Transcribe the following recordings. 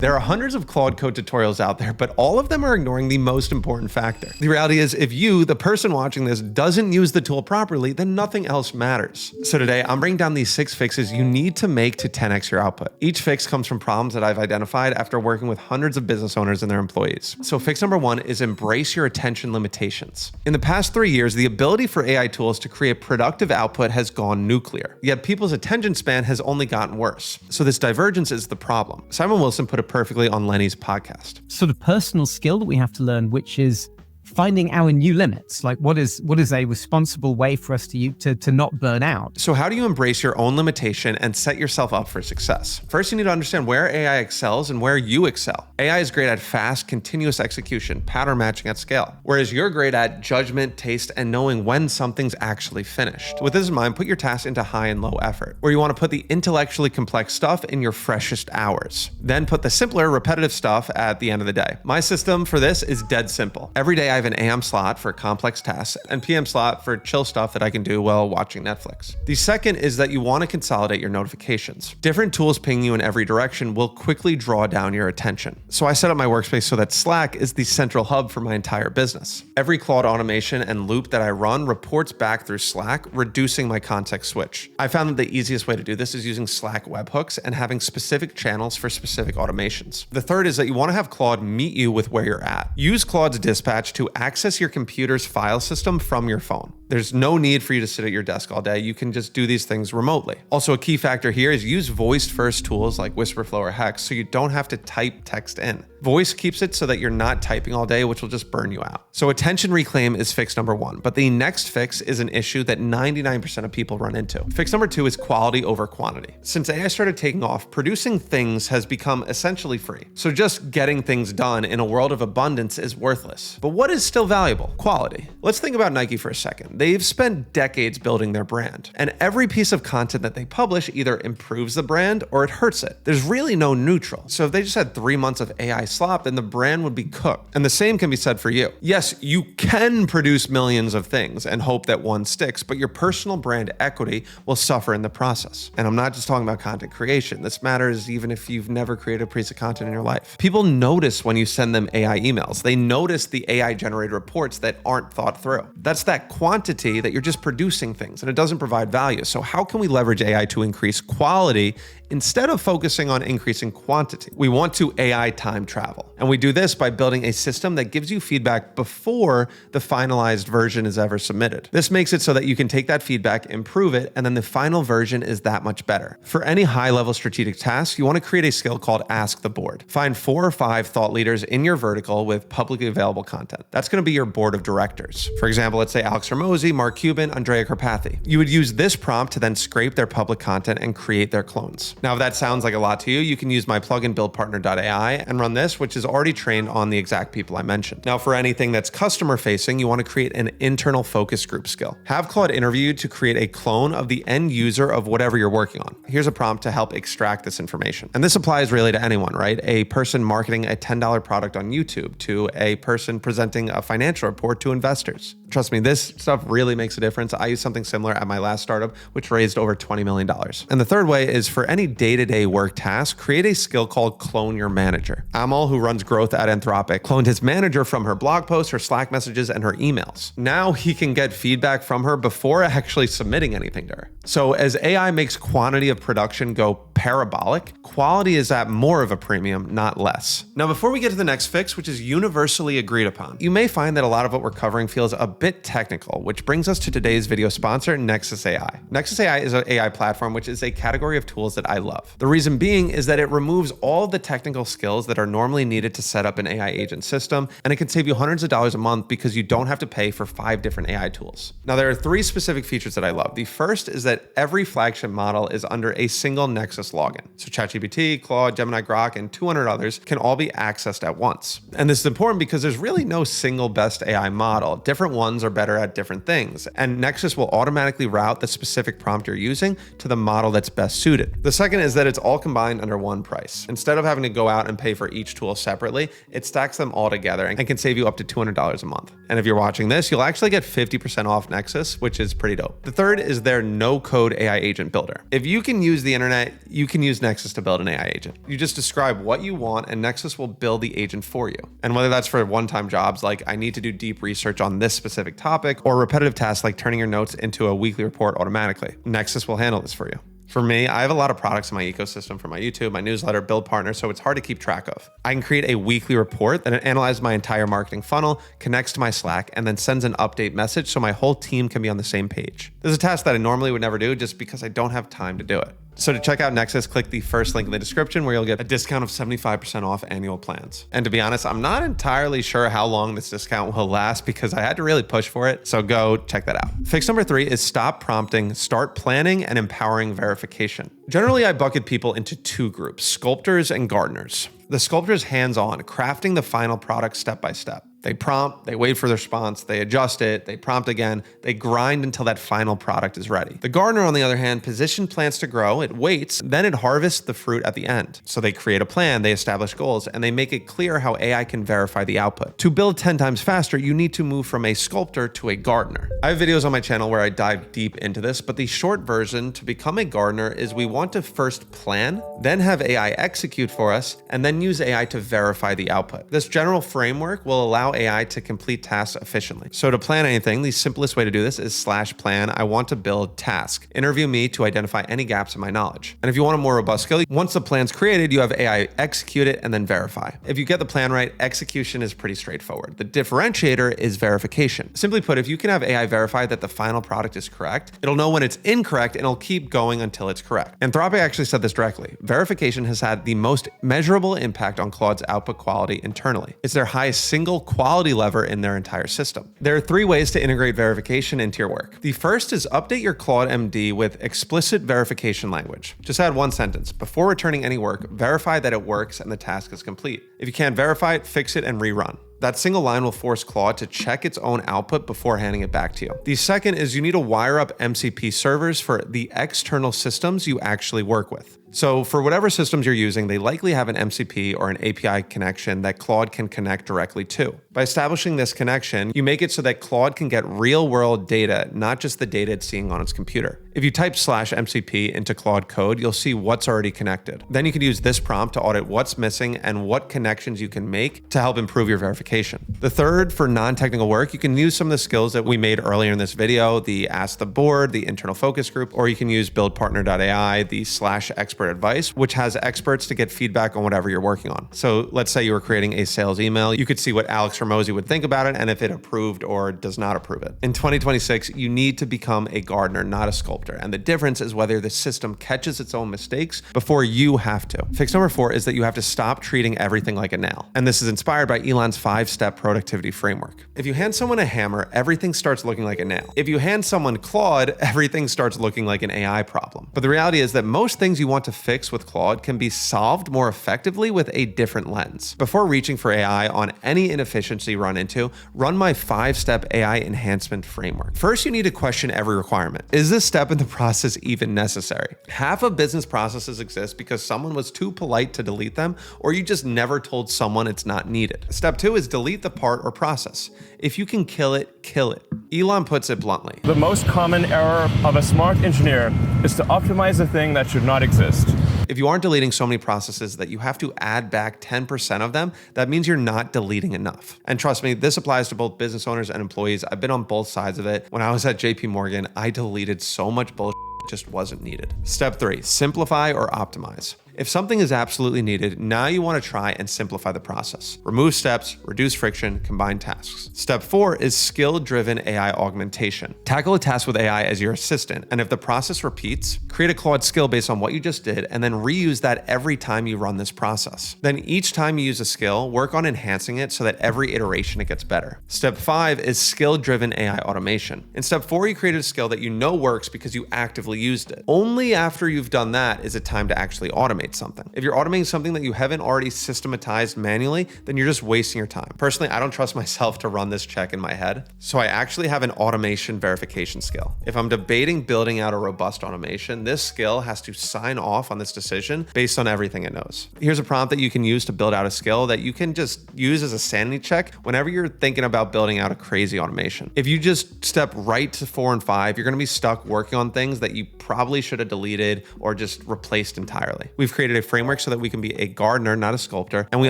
There are hundreds of Claude code tutorials out there, but all of them are ignoring the most important factor. The reality is, if you, the person watching this, doesn't use the tool properly, then nothing else matters. So today, I'm bringing down these 6 fixes you need to make to 10x your output. Each fix comes from problems that I've identified after working with hundreds of business owners and their employees. So fix number 1 is embrace your attention limitations. In the past 3 years, the ability for AI tools to create productive output has gone nuclear. Yet people's attention span has only gotten worse. So this divergence is the problem. Simon Wilson put it perfectly on Lenny's podcast. Sort of personal skill that we have to learn, which is finding our new limits. Like what is a responsible way for us to not burn out? So how do you embrace your own limitation and set yourself up for success? First, you need to understand where AI excels and where you excel. AI is great at fast, continuous execution, pattern matching at scale, whereas you're great at judgment, taste, and knowing when something's actually finished. With this in mind, put your tasks into high and low effort, where you want to put the intellectually complex stuff in your freshest hours. Then put the simpler, repetitive stuff at the end of the day. My system for this is dead simple. Every day I have an AM slot for complex tasks and PM slot for chill stuff that I can do while watching Netflix. The second is that you want to consolidate your notifications. Different tools pinging you in every direction will quickly draw down your attention. So I set up my workspace so that Slack is the central hub for my entire business. Every Claude automation and loop that I run reports back through Slack, reducing my context switch. I found that the easiest way to do this is using Slack webhooks and having specific channels for specific automations. The third is that you want to have Claude meet you with where you're at. Use Claude's dispatch to access your computer's file system from your phone. There's no need for you to sit at your desk all day. You can just do these things remotely. Also, a key factor here is use voice-first tools like Whisperflow or Hex so you don't have to type text in. Voice keeps it so that you're not typing all day, which will just burn you out. So attention reclaim is fix number 1, but the next fix is an issue that 99% of people run into. Fix number 2 is quality over quantity. Since AI started taking off, producing things has become essentially free. So just getting things done in a world of abundance is worthless. But what is still valuable? Quality. Let's think about Nike for a second. They've spent decades building their brand, and every piece of content that they publish either improves the brand or it hurts it. There's really no neutral. So if they just had 3 months of AI slop, then the brand would be cooked. And the same can be said for you. Yes, you can produce millions of things and hope that one sticks, but your personal brand equity will suffer in the process. And I'm not just talking about content creation. This matters even if you've never created a piece of content in your life. People notice when you send them AI emails. They notice the AI generated reports that aren't thought through. That's that quantity that you're just producing things and it doesn't provide value. So how can we leverage AI to increase quality instead of focusing on increasing quantity? We want to AI time travel. And we do this by building a system that gives you feedback before the finalized version is ever submitted. This makes it so that you can take that feedback, improve it, and then the final version is that much better. For any high-level strategic task, you want to create a skill called Ask the Board. Find 4 or 5 thought leaders in your vertical with publicly available content. That's going to be your board of directors. For example, let's say Alex Hormozi, Mark Cuban, Andrea Karpathy. You would use this prompt to then scrape their public content and create their clones. Now, if that sounds like a lot to you, you can use my plugin buildpartner.ai and run this, which is already trained on the exact people I mentioned. Now, for anything that's customer facing, you want to create an internal focus group skill. Have Claude interview you to create a clone of the end user of whatever you're working on. Here's a prompt to help extract this information. And this applies really to anyone, right? A person marketing a $10 product on YouTube to a person presenting a financial report to investors. Trust me, this stuff really makes a difference. I used something similar at my last startup, which raised over $20 million. And the third way is for any day-to-day work task, create a skill called Clone Your Manager. Amal, who runs growth at Anthropic, cloned his manager from her blog posts, her Slack messages, and her emails. Now he can get feedback from her before actually submitting anything to her. So as AI makes quantity of production go parabolic, quality is at more of a premium, not less. Now, before we get to the next fix, which is universally agreed upon, you may find that a lot of what we're covering feels a bit technical, which brings us to today's video sponsor, Nexus AI. Nexus AI is an AI platform, which is a category of tools that I love. The reason being is that it removes all the technical skills that are normally needed to set up an AI agent system, and it can save you hundreds of dollars a month because you don't have to pay for 5 different AI tools. Now, there are 3 specific features that I love. The first is that every flagship model is under a single Nexus login. So ChatGPT, Claude, Gemini, Grok, and 200 others can all be accessed at once. And this is important because there's really no single best AI model. Different ones are better at different things, and Nexus will automatically route the specific prompt you're using to the model that's best suited. The second is that it's all combined under one price. Instead of having to go out and pay for each tool separately, it stacks them all together and can save you up to $200 a month. And if you're watching this, you'll actually get 50% off Nexus, which is pretty dope. The third is their no-code AI agent builder. If you can use the internet, you can use Nexus to build an AI agent. You just describe what you want and Nexus will build the agent for you. And whether that's for one-time jobs like I need to do deep research on this specific topic or repetitive tasks like turning your notes into a weekly report automatically, Nexus will handle this for you. For me, I have a lot of products in my ecosystem for my YouTube, my newsletter, build partner, so it's hard to keep track of. I can create a weekly report that analyzes my entire marketing funnel, connects to my Slack, and then sends an update message so my whole team can be on the same page. This is a task that I normally would never do just because I don't have time to do it. So to check out Nexus, click the first link in the description where you'll get a discount of 75% off annual plans. And to be honest, I'm not entirely sure how long this discount will last because I had to really push for it. So go check that out. Fix number 3 is stop prompting, start planning and empowering verification. Generally, I bucket people into 2 groups, sculptors and gardeners. The sculptor's hands-on, crafting the final product step by step. They prompt, they wait for the response, they adjust it, they prompt again, they grind until that final product is ready. The gardener, on the other hand, positions plants to grow, it waits, then it harvests the fruit at the end. So they create a plan, they establish goals, and they make it clear how AI can verify the output. To build 10 times faster, you need to move from a sculptor to a gardener. I have videos on my channel where I dive deep into this, but the short version to become a gardener is we want to first plan, then have AI execute for us, and then use AI to verify the output. This general framework will allow AI to complete tasks efficiently. So to plan anything, the simplest way to do this is /plan. I want to build task. Interview me to identify any gaps in my knowledge. And if you want a more robust skill, once the plan's created, you have AI execute it and then verify. If you get the plan right, execution is pretty straightforward. The differentiator is verification. Simply put, if you can have AI verify that the final product is correct, it'll know when it's incorrect and it'll keep going until it's correct. Anthropic actually said this directly. Verification has had the most measurable impact on Claude's output quality internally. It's their highest single quality lever in their entire system. There are 3 ways to integrate verification into your work. The first is update your Claude MD with explicit verification language. Just add 1 sentence. Before returning any work, verify that it works and the task is complete. If you can't verify it, fix it and rerun. That single line will force Claude to check its own output before handing it back to you. The second is you need to wire up MCP servers for the external systems you actually work with. So for whatever systems you're using, they likely have an MCP or an API connection that Claude can connect directly to. By establishing this connection, you make it so that Claude can get real-world data, not just the data it's seeing on its computer. If you type /MCP into Claude code, you'll see what's already connected. Then you can use this prompt to audit what's missing and what connections you can make to help improve your verification. The third, for non-technical work, you can use some of the skills that we made earlier in this video, the Ask the Board, the internal focus group, or you can use buildpartner.ai, the /expert advice, which has experts to get feedback on whatever you're working on. So let's say you were creating a sales email, you could see what Alex Ramosi would think about it and if it approved or does not approve it. In 2026, you need to become a gardener, not a sculptor. And the difference is whether the system catches its own mistakes before you have to. Fix number 4 is that you have to stop treating everything like a nail. And this is inspired by Elon's 5-step productivity framework. If you hand someone a hammer, everything starts looking like a nail. If you hand someone Claude, everything starts looking like an AI problem. But the reality is that most things you want to fix with Claude can be solved more effectively with a different lens. Before reaching for AI on any inefficiency you run into, run my 5-step AI enhancement framework. First, you need to question every requirement. Is this step in the process even necessary? Half of business processes exist because someone was too polite to delete them, or you just never told someone it's not needed. Step 2 is delete the part or process. If you can kill it, kill it. Elon puts it bluntly. The most common error of a smart engineer is to optimize a thing that should not exist. If you aren't deleting so many processes that you have to add back 10% of them, that means you're not deleting enough. And trust me, this applies to both business owners and employees. I've been on both sides of it. When I was at JP Morgan, I deleted so much bullshit that just wasn't needed. Step 3, simplify or optimize. If something is absolutely needed, now you want to try and simplify the process. Remove steps, reduce friction, combine tasks. Step 4 is skill-driven AI augmentation. Tackle a task with AI as your assistant, and if the process repeats, create a Claude skill based on what you just did, and then reuse that every time you run this process. Then each time you use a skill, work on enhancing it so that every iteration it gets better. Step 5 is skill-driven AI automation. In step 4, you created a skill that you know works because you actively used it. Only after you've done that is it time to actually automate automate something. If you're automating something that you haven't already systematized manually, then you're just wasting your time. Personally, I don't trust myself to run this check in my head, so I actually have an automation verification skill. If I'm debating building out a robust automation, this skill has to sign off on this decision based on everything it knows. Here's a prompt that you can use to build out a skill that you can just use as a sanity check whenever you're thinking about building out a crazy automation. If you just step right to 4 and 5, you're going to be stuck working on things that you probably should have deleted or just replaced entirely. We've created a framework so that we can be a gardener, not a sculptor, and we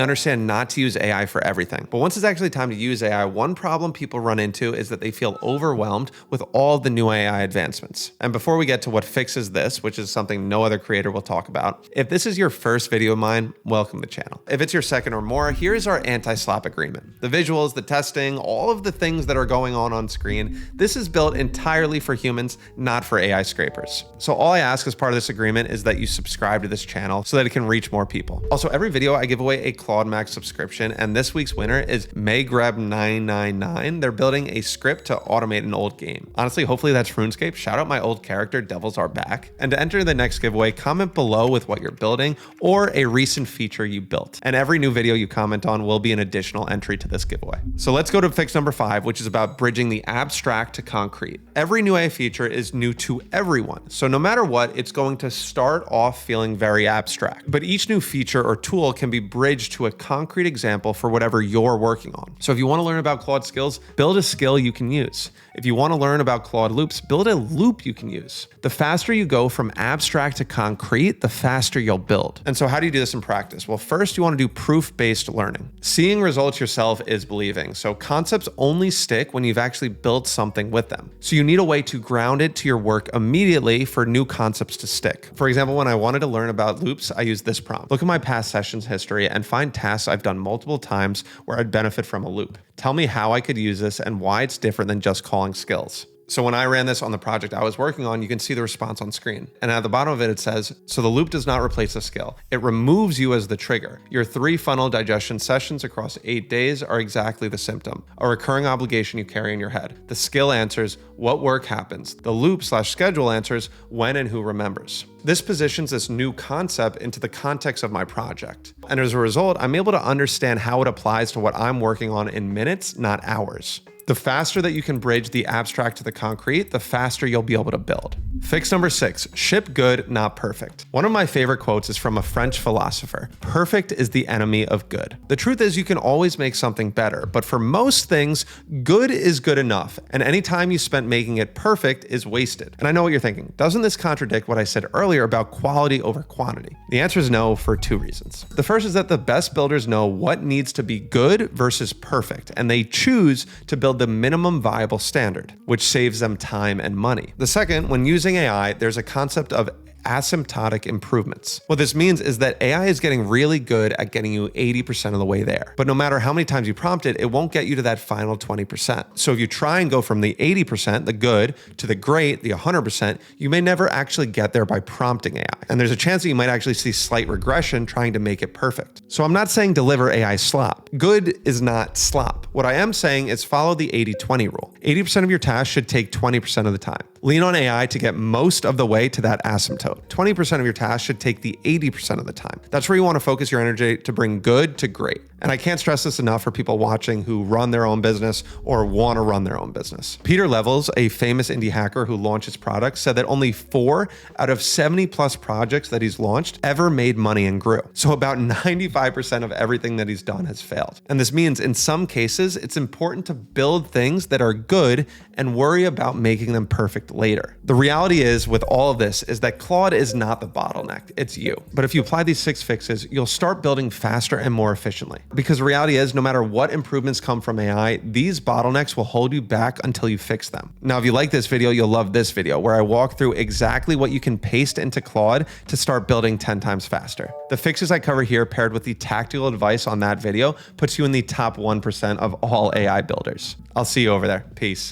understand not to use AI for everything. But once it's actually time to use AI, one problem people run into is that they feel overwhelmed with all the new AI advancements. And before we get to what fixes this, which is something no other creator will talk about, if this is your first video of mine, welcome to the channel. If it's your second or more, here's our anti-slap agreement. The visuals, the testing, all of the things that are going on screen, this is built entirely for humans, not for AI scrapers. So all I ask as part of this agreement is that you subscribe to this channel so that it can reach more people. Also, every video I give away a Claude Max subscription, and this week's winner is Maygreb999. They're building a script to automate an old game. Honestly, hopefully that's RuneScape. Shout out my old character, Devils Are Back. And to enter the next giveaway, comment below with what you're building or a recent feature you built. And every new video you comment on will be an additional entry to this giveaway. So let's go to fix number 5, which is about bridging the abstract to concrete. Every new AI feature is new to everyone. So no matter what, it's going to start off feeling very abstract. But each new feature or tool can be bridged to a concrete example for whatever you're working on. So if you want to learn about Claude skills, build a skill you can use. If you want to learn about Claude loops, build a loop you can use. The faster you go from abstract to concrete, the faster you'll build. And so how do you do this in practice? Well, first you want to do proof-based learning. Seeing results yourself is believing. So concepts only stick when you've actually built something with them. So you need a way to ground it to your work immediately for new concepts to stick. For example, when I wanted to learn about loops, I used this prompt. Look at my past sessions history and find tasks I've done multiple times where I'd benefit from a loop. Tell me how I could use this and why it's different than just calling skills. So when I ran this on the project I was working on, you can see the response on screen. And at the bottom of it, it says, so the loop does not replace a skill. It removes you as the trigger. Your 3 funnel digestion sessions across 8 days are exactly the symptom, a recurring obligation you carry in your head. The skill answers what work happens. The loop/schedule answers when and who remembers. This positions this new concept into the context of my project. And as a result, I'm able to understand how it applies to what I'm working on in minutes, not hours. The faster that you can bridge the abstract to the concrete, the faster you'll be able to build. Fix number 6, ship good, not perfect. One of my favorite quotes is from a French philosopher. Perfect is the enemy of good. The truth is you can always make something better, but for most things, good is good enough, and any time you spent making it perfect is wasted. And I know what you're thinking. Doesn't this contradict what I said earlier about quality over quantity? The answer is no for 2 reasons. The first is that the best builders know what needs to be good versus perfect, and they choose to build the minimum viable standard, which saves them time and money. The second, when using AI, there's a concept of asymptotic improvements. What this means is that AI is getting really good at getting you 80% of the way there. But no matter how many times you prompt it, it won't get you to that final 20%. So if you try and go from the 80%, the good, to the great, the 100%, you may never actually get there by prompting AI. And there's a chance that you might actually see slight regression trying to make it perfect. So I'm not saying deliver AI slop. Good is not slop. What I am saying is follow the 80-20 rule. 80% of your tasks should take 20% of the time. Lean on AI to get most of the way to that asymptote. 20% of your tasks should take the 80% of the time. That's where you want to focus your energy to bring good to great. And I can't stress this enough for people watching who run their own business or want to run their own business. Peter Levels, a famous indie hacker who launches products, said that only 4 out of 70 plus projects that he's launched ever made money and grew. So about 95% of everything that he's done has failed. And this means in some cases, it's important to build things that are good and worry about making them perfect later. The reality is with all of this is that Claude is not the bottleneck, it's you. But if you apply these 6 fixes, you'll start building faster and more efficiently. Because the reality is no matter what improvements come from AI, these bottlenecks will hold you back until you fix them. Now, if you like this video, you'll love this video where I walk through exactly what you can paste into Claude to start building 10 times faster. The fixes I cover here paired with the tactical advice on that video puts you in the top 1% of all AI builders. I'll see you over there. Peace.